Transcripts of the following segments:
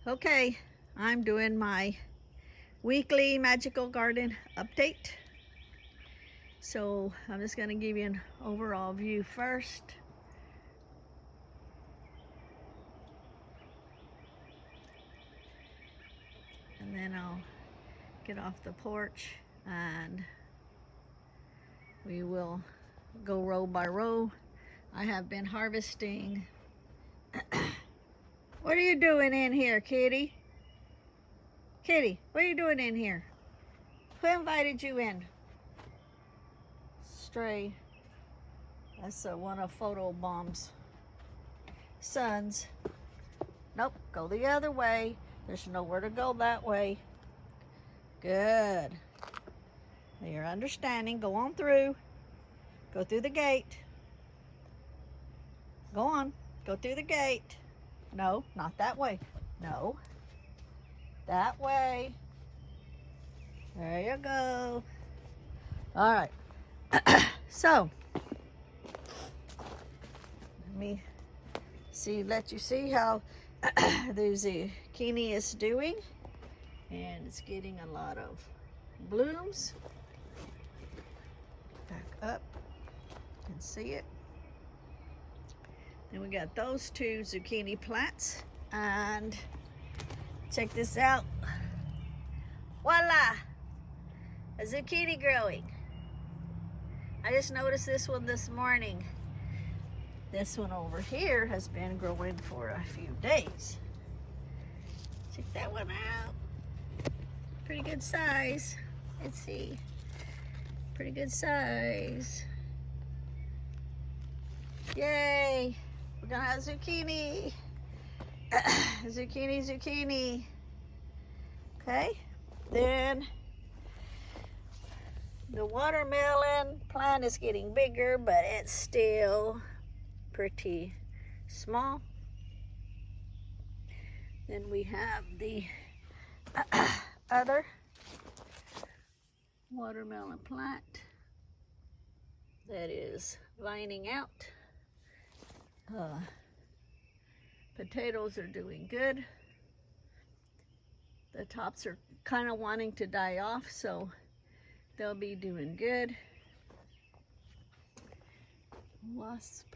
Okay, I'm doing my weekly magical garden update. So I'm just going to give you an overall view first. And then I'll get off the porch and we will go row by row. I have been harvesting. What are you doing in here, kitty? Kitty, what are you doing in here? Who invited you in? Stray. That's one of Photo Bomb's sons. Nope, go the other way. There's nowhere to go that way. Good. Now you're understanding. Go on through. Go through the gate. Go on. Go through the gate. No, not that way. No. That way. There you go. All right. So, let you see how the zucchini is doing. And it's getting a lot of blooms. Back up. You can see it. Then we got those two zucchini plants. And check this out. Voila! A zucchini growing. I just noticed this one this morning. This one over here has been growing for a few days. Check that one out. Pretty good size. Let's see. Pretty good size. Yay! We're gonna have zucchini. Zucchini. Okay. Then the watermelon plant is getting bigger, but it's still pretty small. Then we have the other watermelon plant that is lining out. Potatoes are doing good. The tops are kind of wanting to die off, so they'll be doing good. Wasp.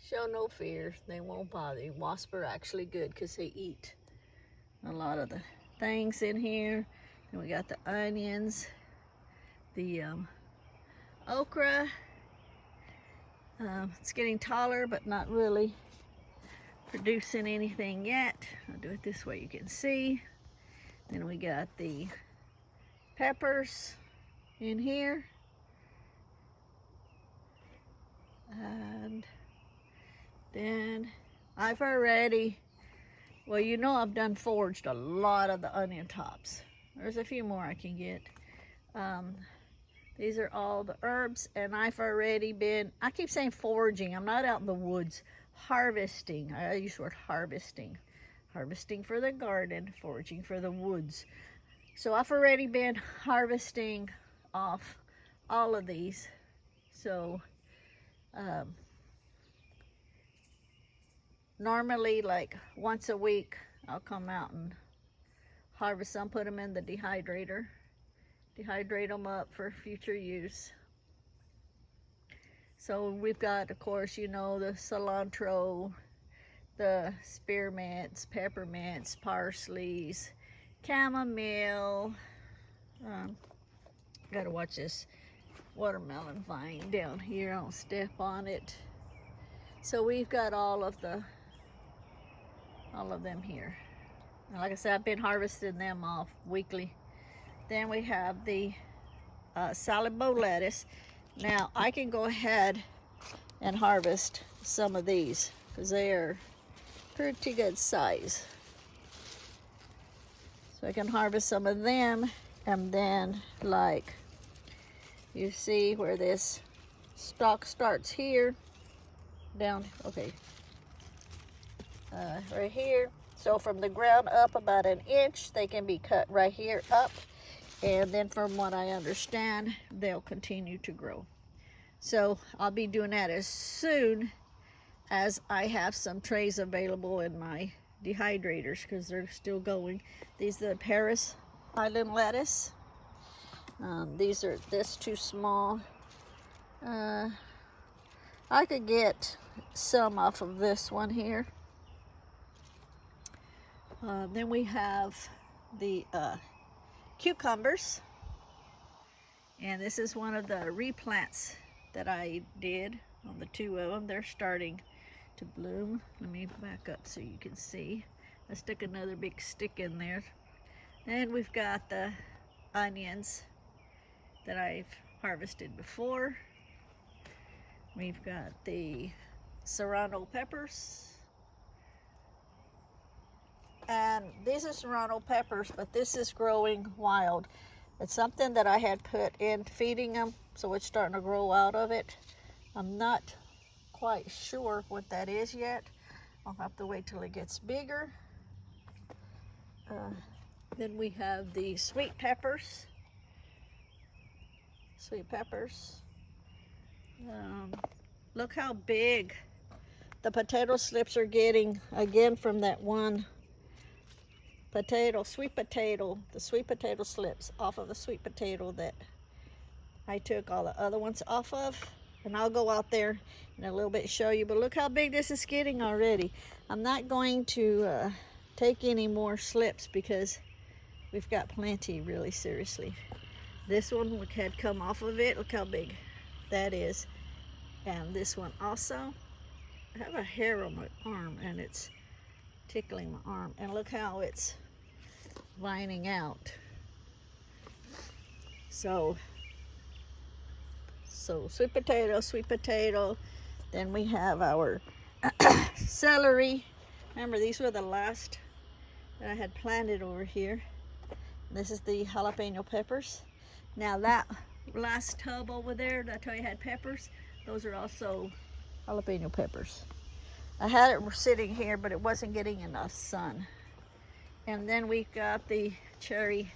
Show no fear. They won't bother you. Wasps are actually good because they eat a lot of the things in here. And we got the onions, the okra. It's getting taller, but not really producing anything yet. I'll do it this way you can see. Then we got the peppers in here. And then I've already, well, you know, I've done foraged a lot of the onion tops. There's a few more I can get. These are all the herbs, and I've already been, I keep saying foraging. I'm not out in the woods. Harvesting. I use the word harvesting. Harvesting for the garden, foraging for the woods. So I've already been harvesting off all of these. So normally, like once a week, I'll come out and harvest some, put them in the dehydrator, dehydrate them up for future use. So we've got, of course, you know, the cilantro, the spearmints, peppermints, parsleys, chamomile. Gotta watch this watermelon vine down here. I don't step on it. So we've got all of them here. And like I said, I've been harvesting them off weekly. Then we have the salad bow lettuce. Now I can go ahead and harvest some of these because they are pretty good size. So I can harvest some of them, and then, like you see where this stalk starts here, down, okay, right here. So from the ground up about an inch, they can be cut right here up. And then from what I understand, they'll continue to grow. So I'll be doing that as soon as I have some trays available in my dehydrators because they're still going. These are the Paris Island lettuce. These are this too small. I could get some off of this one here. Then we have the cucumbers, and this is one of the replants that I did on the two of them. They're starting to bloom. Let me back up so you can see. I stuck another big stick in there. And we've got the onions that I've harvested before. We've got the serrano peppers. And these are serrano peppers, but this is growing wild. It's something that I had put in feeding them, so it's starting to grow out of it. I'm not quite sure what that is yet. I'll have to wait till it gets bigger. Then we have the sweet peppers. Sweet peppers. Look how big the potato slips are getting, again, from that one potato, sweet potato, the sweet potato slips off of the sweet potato that I took all the other ones off of. And I'll go out there in a little bit and show you, but look how big this is getting already. I'm not going to take any more slips because we've got plenty, really, seriously. This one had come off of it. Look how big that is. And this one also. I have a hair on my arm and it's tickling my arm. And look how it's lining out. So sweet potato. Then we have our celery. Remember, these were the last that I had planted over here. This is the jalapeno peppers. Now that last tub over there that I told you had peppers, those are also jalapeno peppers. I had it sitting here, but it wasn't getting enough sun. And then we've got the cherry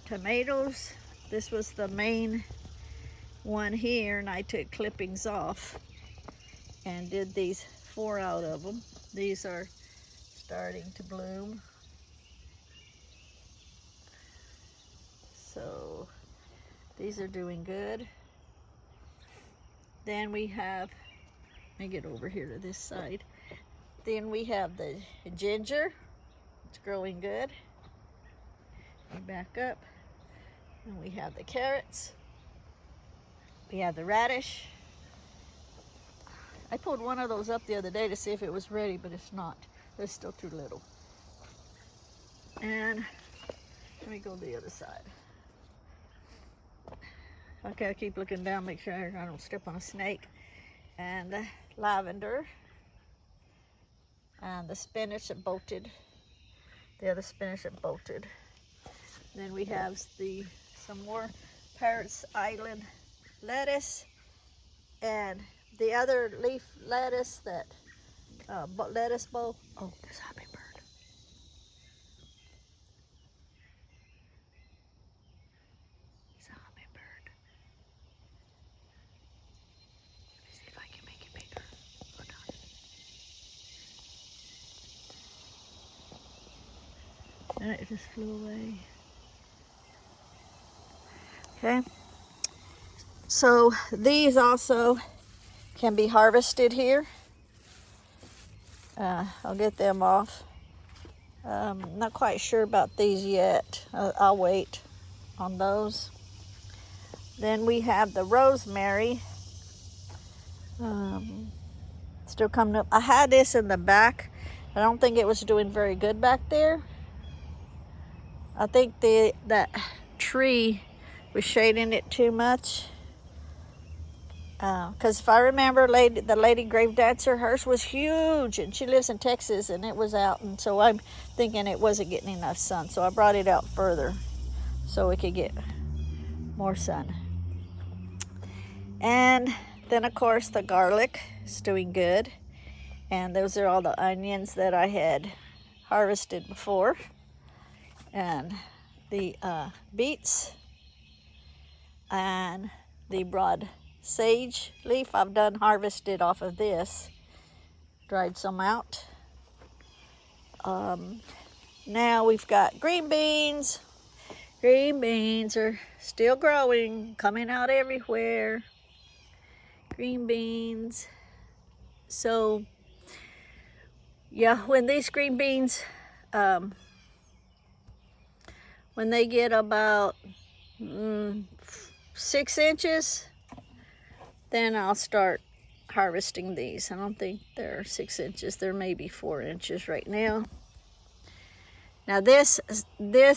tomatoes. This was the main one here, and I took clippings off and did these 4 out of them. These are starting to bloom. So these are doing good. Then we have, let me get over here to this side. Then we have the ginger. It's growing good. And back up. And we have the carrots. We have the radish. I pulled one of those up the other day to see if it was ready, but it's not. They're still too little. And let me go to the other side. Okay, I keep looking down, make sure I don't step on a snake. And the lavender. And the spinach that bolted. The other spinach that bolted. Then we have some more Paris Island lettuce. And the other leaf lettuce that, lettuce bowl. Oh, there's a hummingbird. It's a hummingbird. Let me see if I can make it bigger. Hold on. And it just flew away. Okay. So these also can be harvested here. I'll get them off. Not quite sure about these yet. I'll wait on those. Then we have the rosemary. Still coming up. I had this in the back. I don't think it was doing very good back there. I think that tree was shading it too much. Because if I remember, the lady grave dancer, hers was huge, and she lives in Texas, and it was out, and so I'm thinking it wasn't getting enough sun, so I brought it out further so it could get more sun. And then, of course, the garlic is doing good, and those are all the onions that I had harvested before, and the beets, and the broad sage leaf I've done harvested off of this. Dried some out. Now we've got green beans. Green beans are still growing, coming out everywhere. Green beans. So, yeah, when these green beans, when they get about 6 inches, then I'll start harvesting these. I don't think they're 6 inches. They're maybe 4 inches right now. Now this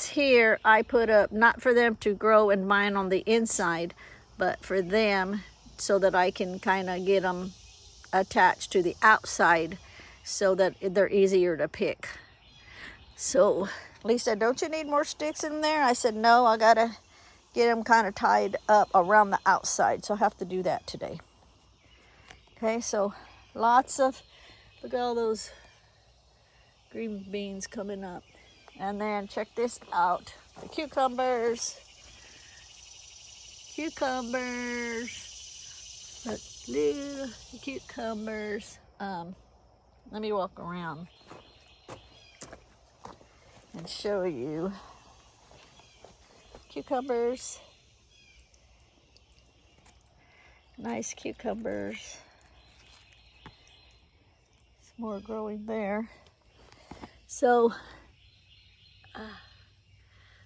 here I put up not for them to grow and vine on the inside, but for them so that I can kind of get them attached to the outside so that they're easier to pick. So Lisa, don't you need more sticks in there? I said, no, I gotta get them kind of tied up around the outside. So I have to do that today. Okay, so lots of, look at all those green beans coming up. And then check this out, the cucumbers. Look, little cucumbers. Let me walk around and show you. Cucumbers. Nice cucumbers. Some more growing there. So,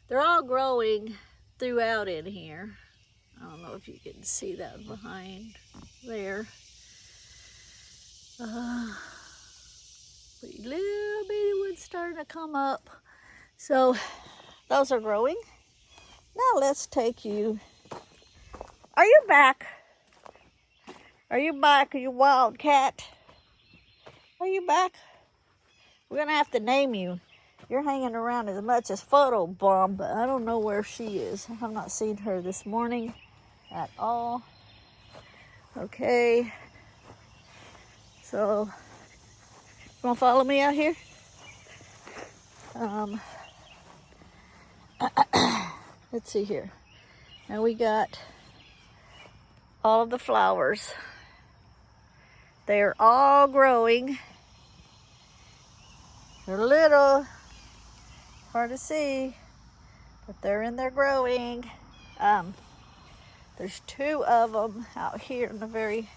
they're all growing throughout in here. I don't know if you can see that behind there. Little bitty ones starting to come up. So those are growing. Now let's take you. Are you back? Are you back, you wild cat? Are you back? We're gonna have to name you. You're hanging around as much as Photo Bomb, but I don't know where she is. I have not seen her this morning at all. Okay. So, you wanna follow me out here? Let's see here. Now we got all of the flowers. They're all growing. They're little, hard to see, but they're in there growing. There's 2 of them out here in the very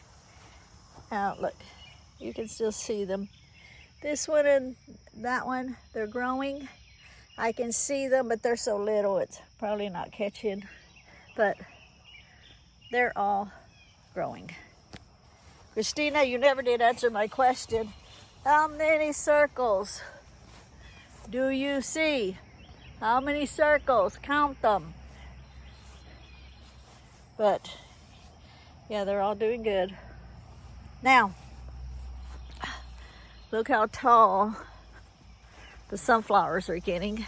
out. Look, you can still see them. This one and that one, they're growing. I can see them, but they're so little, it's probably not catching, but they're all growing. Christina, you never did answer my question. How many circles do you see? How many circles? Count them. But yeah, they're all doing good. Now, look how tall the sunflowers are getting.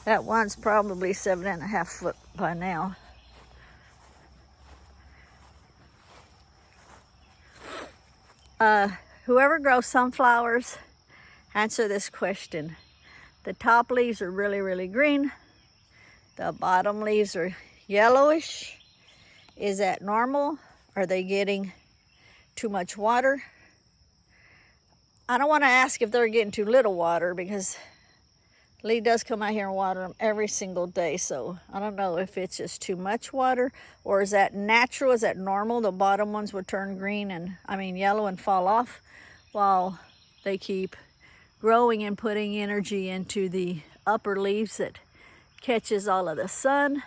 That one's probably 7.5 foot by now. Whoever grows sunflowers, answer this question. The top leaves are really, really green. The bottom leaves are yellowish. Is that normal? Are they getting too much water? I don't want to ask if they're getting too little water because Lee does come out here and water them every single day. So I don't know if it's just too much water or is that natural? Is that normal? The bottom ones would turn green and, yellow and fall off while they keep growing and putting energy into the upper leaves that catches all of the sun.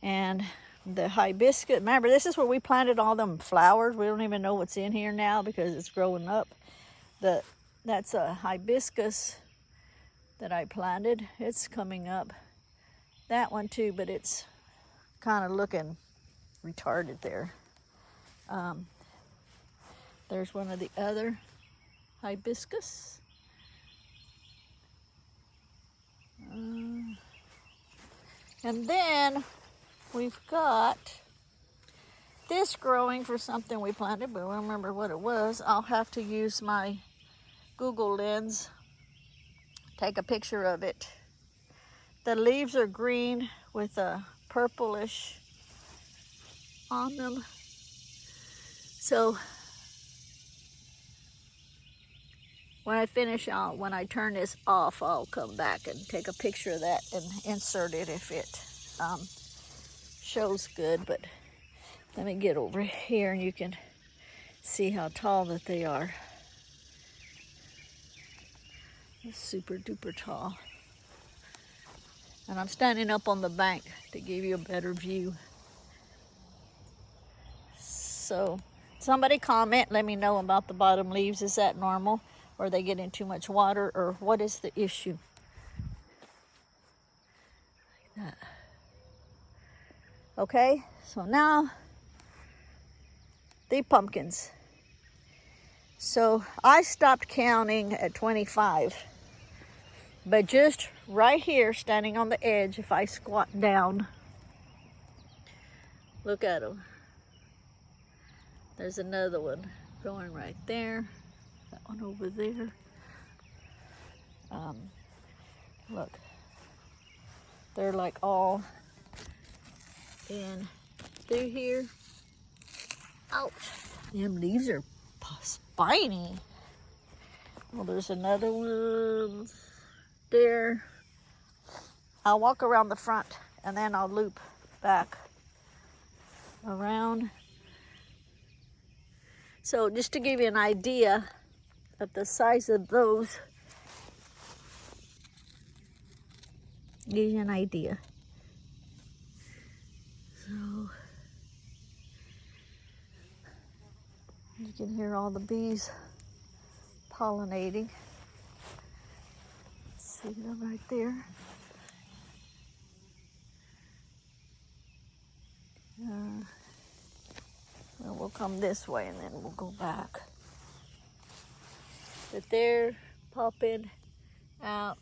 And the hibiscus, remember this is where we planted all them flowers. We don't even know what's in here now because it's growing up. That's a hibiscus that I planted. It's coming up. That one too, but it's kind of looking retarded there. There's one of the other hibiscus. And then we've got this growing for something we planted, but I don't remember what it was. I'll have to use my Google lens, take a picture of it. The leaves are green with a purplish on them. So when I finish, when I turn this off, I'll come back and take a picture of that and insert it if it shows good. But let me get over here and you can see how tall that they are. Super duper tall. And I'm standing up on the bank to give you a better view. So somebody comment, let me know about the bottom leaves. Is that normal? Or are they getting too much water? Or what is the issue? Like that. Okay, so now the pumpkins. So I stopped counting at 25. But just right here, standing on the edge, if I squat down, look at them. There's another one growing right there. That one over there. Look. They're like all in through here. Ouch. Them leaves are spiny. Well, there's another one there. I'll walk around the front and then I'll loop back around. So just to give you an idea of the size of those, give you an idea. So you can hear all the bees pollinating. See them right there. Well, we'll come this way and then we'll go back. But they're popping out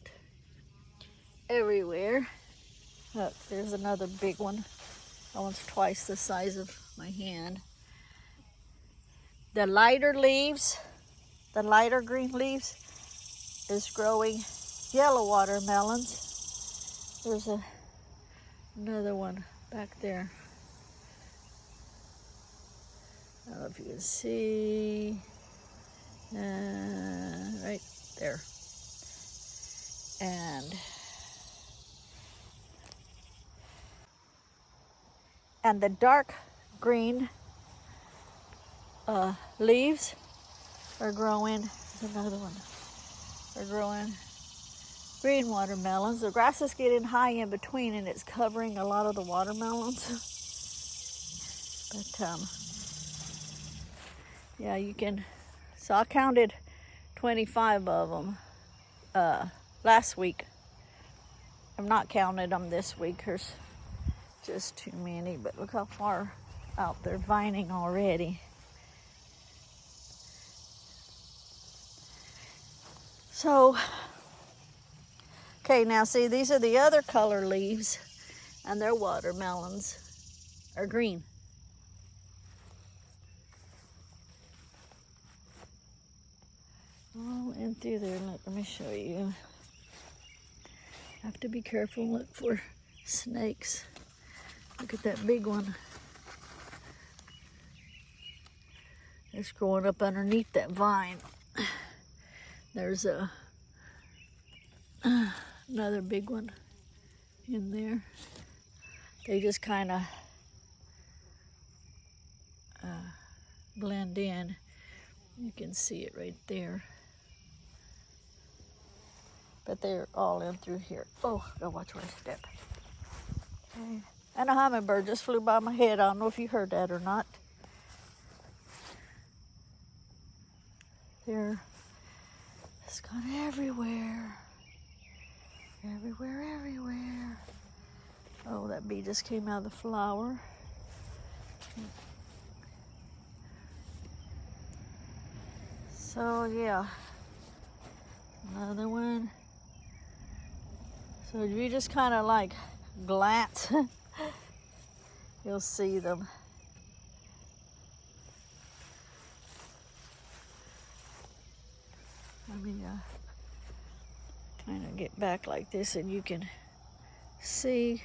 everywhere. Look, there's another big one. That one's twice the size of my hand. The lighter leaves, the lighter green leaves, is growing yellow watermelons. There's another one back there. I don't know if you can see, right there. And the dark green leaves are growing. There's another one. They're growing green watermelons. The grass is getting high in between and it's covering a lot of the watermelons. But yeah, you can. So I counted 25 of them last week. I'm not counting them this week. There's just too many. But look how far out they're vining already. So, okay, now see, these are the other color leaves, and their watermelons are green. All in through there. Look, let me show you. Have to be careful. Look for snakes. Look at that big one. It's growing up underneath that vine. There's another big one in there. They just kind of blend in. You can see it right there. But they're all in through here. Oh, gotta watch where I step. Okay. And a hummingbird just flew by my head. I don't know if you heard that or not. It's gone everywhere. Everywhere, everywhere. Oh, that bee just came out of the flower. So, yeah. Another one. So, if you just kind of like glance, you'll see them. Let me kind of get back like this and you can see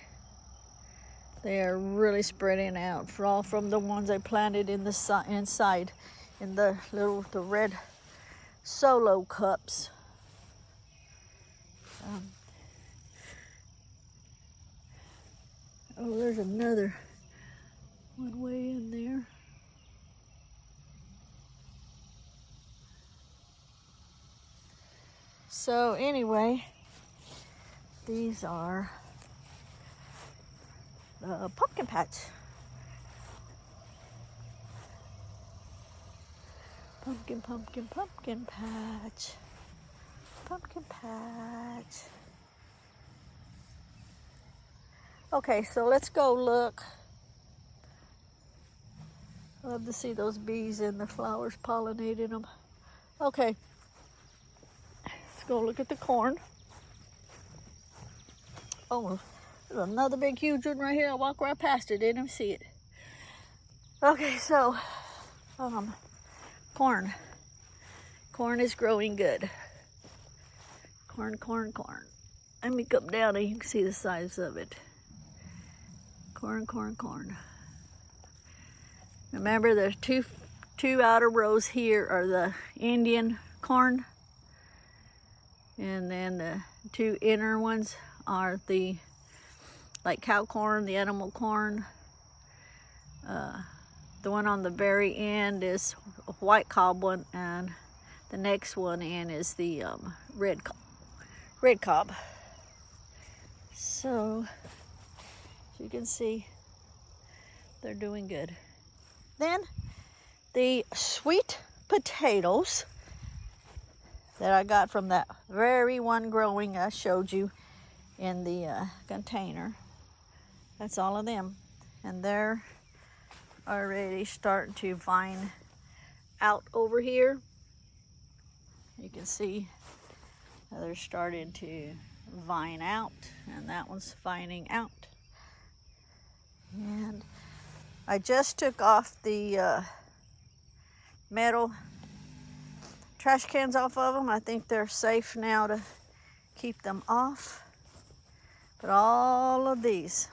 they are really spreading out all from the ones I planted in the inside in the red solo cups. Oh, there's another one way in there. So anyway, these are the pumpkin patch. Pumpkin patch. Pumpkin patch. Okay, so let's go look. I love to see those bees and the flowers pollinating them. Okay, let's go look at the corn. Oh, there's another big huge one right here. I walked right past it, didn't even see it. Okay, so corn. Corn is growing good. Corn. Let me come down and you can see the size of it. Corn. Remember, there's two outer rows here are the Indian corn, and then the two inner ones are the like cow corn, the animal corn. The one on the very end is a white cob one, and the next one in is the red cob. So, as you can see, they're doing good. Then the sweet potatoes that I got from that very one growing I showed you in the container. That's all of them. And they're already starting to vine out over here. You can see they're starting to vine out, and that one's vining out. And I just took off the metal trash cans off of them. I think they're safe now to keep them off. But all of these,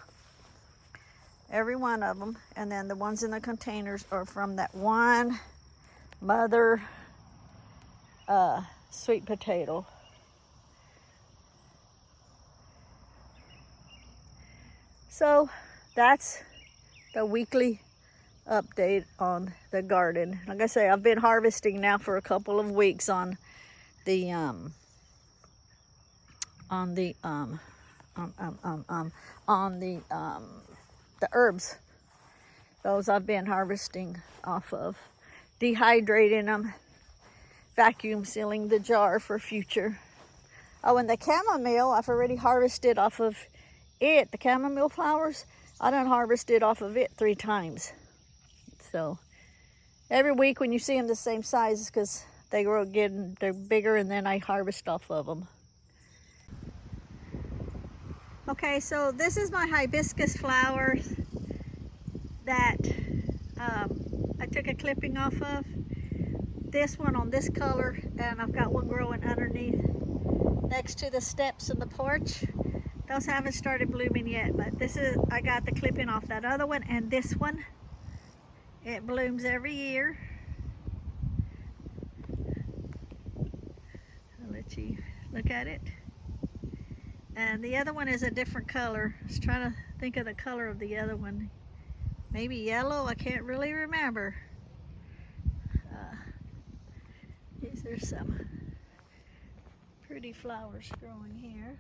every one of them, and then the ones in the containers are from that one mother sweet potato. So that's the weekly update on the garden. Like I say, I've been harvesting now for a couple of weeks on the herbs. Those I've been harvesting off of, dehydrating them, vacuum sealing the jar for future. Oh, and the chamomile, I've already harvested off of it. The chamomile flowers, I done harvested off of it 3 times. So every week when you see them the same size, because they're bigger, and then I harvest off of them. Okay, so this is my hibiscus flowers that I took a clipping off of. This one on this color, and I've got one growing underneath next to the steps in the porch. Those haven't started blooming yet, but I got the clipping off that other one, and this one, it blooms every year. I'll let you look at it. And the other one is a different color. I was trying to think of the color of the other one. Maybe yellow, I can't really remember. These are some pretty flowers growing here.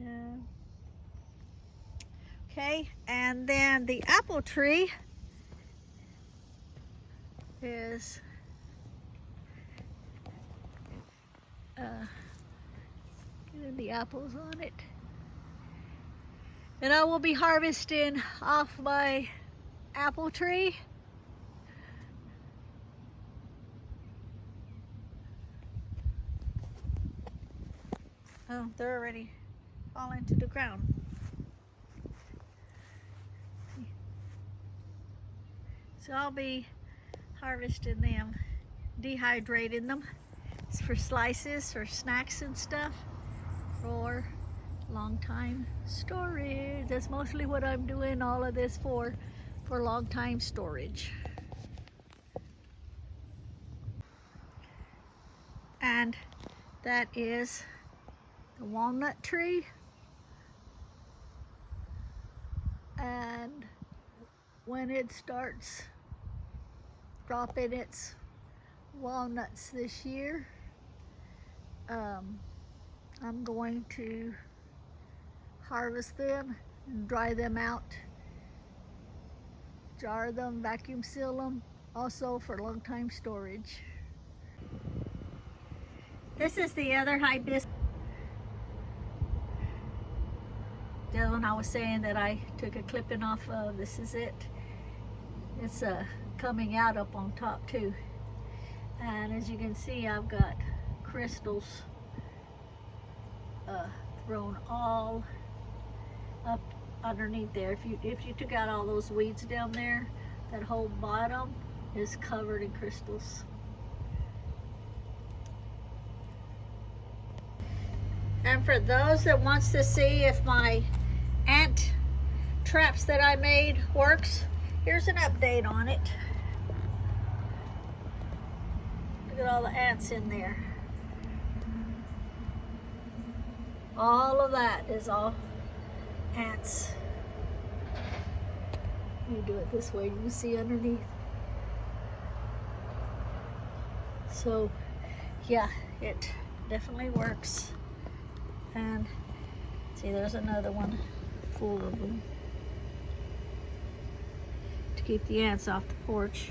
Yeah. Okay, and then the apple tree is getting the apples on it. And I will be harvesting off my apple tree. Oh, they're already falling to the ground. So I'll be harvesting them, dehydrating them. It's for slices or snacks and stuff, or long time storage. That's mostly what I'm doing all of this for long time storage. And that is the walnut tree. And when it starts dropping its walnuts this year, I'm going to harvest them and dry them out, jar them, vacuum seal them, also for long time storage. This is the other hibiscus. The other one I was saying that I took a clipping off of. This is it. It's coming out up on top too. And as you can see, I've got crystals thrown all up underneath there. If you took out all those weeds down there, that whole bottom is covered in crystals. And for those that wants to see if my ant traps that I made works, here's an update on it. Look at all the ants in there. All of that is all ants. Let me do it this way, you can see underneath. So yeah, it definitely works. And see, there's another one full of them to keep the ants off the porch.